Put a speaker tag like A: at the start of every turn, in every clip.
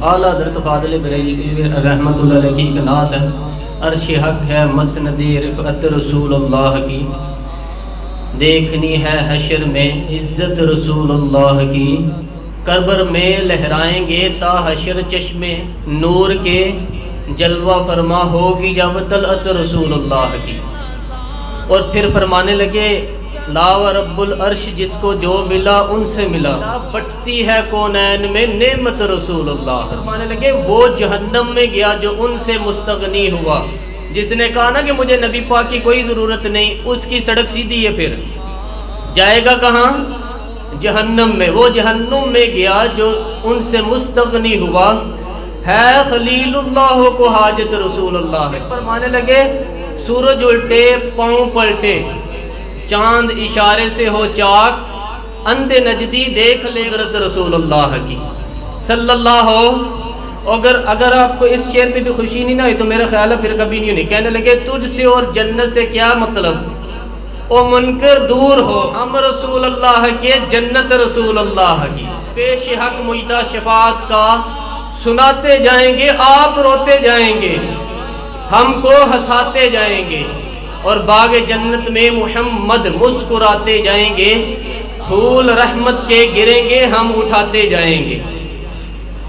A: اعلیٰ حضرت فاضل بریلوی رحمۃ اللہ علیہ کی ایک نعت ہے، عرش حق ہے مسند رفعت رسول اللہ کی، دیکھنی ہے حشر میں عزت رسول اللہ کی، قبر میں لہرائیں گے تا حشر چشمے نور کے، جلوہ فرما ہوگی جب طلعت رسول اللہ کی۔ اور پھر فرمانے لگے لا و رب العرش جس کو جو ملا ان سے ملا، بٹتی ہے کونین میں نعمت رسول اللہ۔ فرمانے لگے وہ جہنم میں گیا جو ان سے مستغنی ہوا، جس نے کہا نا کہ مجھے نبی پاک کی کوئی ضرورت نہیں، اس کی سڑک سیدھی ہے، پھر جائے گا کہاں؟ جہنم میں۔ وہ جہنم میں گیا جو ان سے مستغنی ہوا، ہے خلیل اللہ کو حاجت رسول اللہ۔ فرمانے لگے سورج الٹے پاؤں پلٹے، چاند اشارے سے ہو چاک، اندھے نجدی دیکھ لے غرت رسول اللہ کی صلی اللہ ہو۔ اگر آپ کو اس شعر پہ بھی خوشی نہیں نہ ہوئی تو میرا خیال ہے پھر کبھی نہیں ہونی۔ کہنے لگے تجھ سے اور جنت سے کیا مطلب، او منکر دور ہو، ہم رسول اللہ کے جنت رسول اللہ کی۔ پیش حق مجدہ شفاعت کا سناتے جائیں گے، آپ روتے جائیں گے، ہم کو ہنساتے جائیں گے، اور باغ جنت میں محمد مسکراتے جائیں گے، پھول رحمت کے گریں گے، ہم اٹھاتے جائیں گے،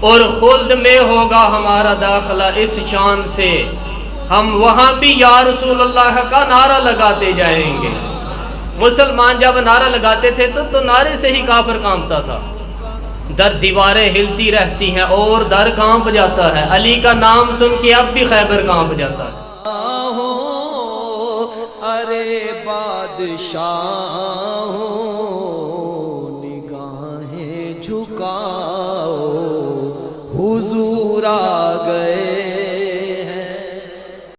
A: اور خلد میں ہوگا ہمارا داخلہ اس شان سے، ہم وہاں بھی یا رسول اللہ کا نعرہ لگاتے جائیں گے۔ مسلمان جب نعرہ لگاتے تھے تو نعرے سے ہی کافر کانپتا تھا، در دیواریں ہلتی رہتی ہیں اور در کانپ جاتا ہے، علی کا نام سن کے اب بھی خیبر کانپ جاتا ہے۔
B: ارے بادشاہوں نگاہیں جھکاؤ، حضور آ گئے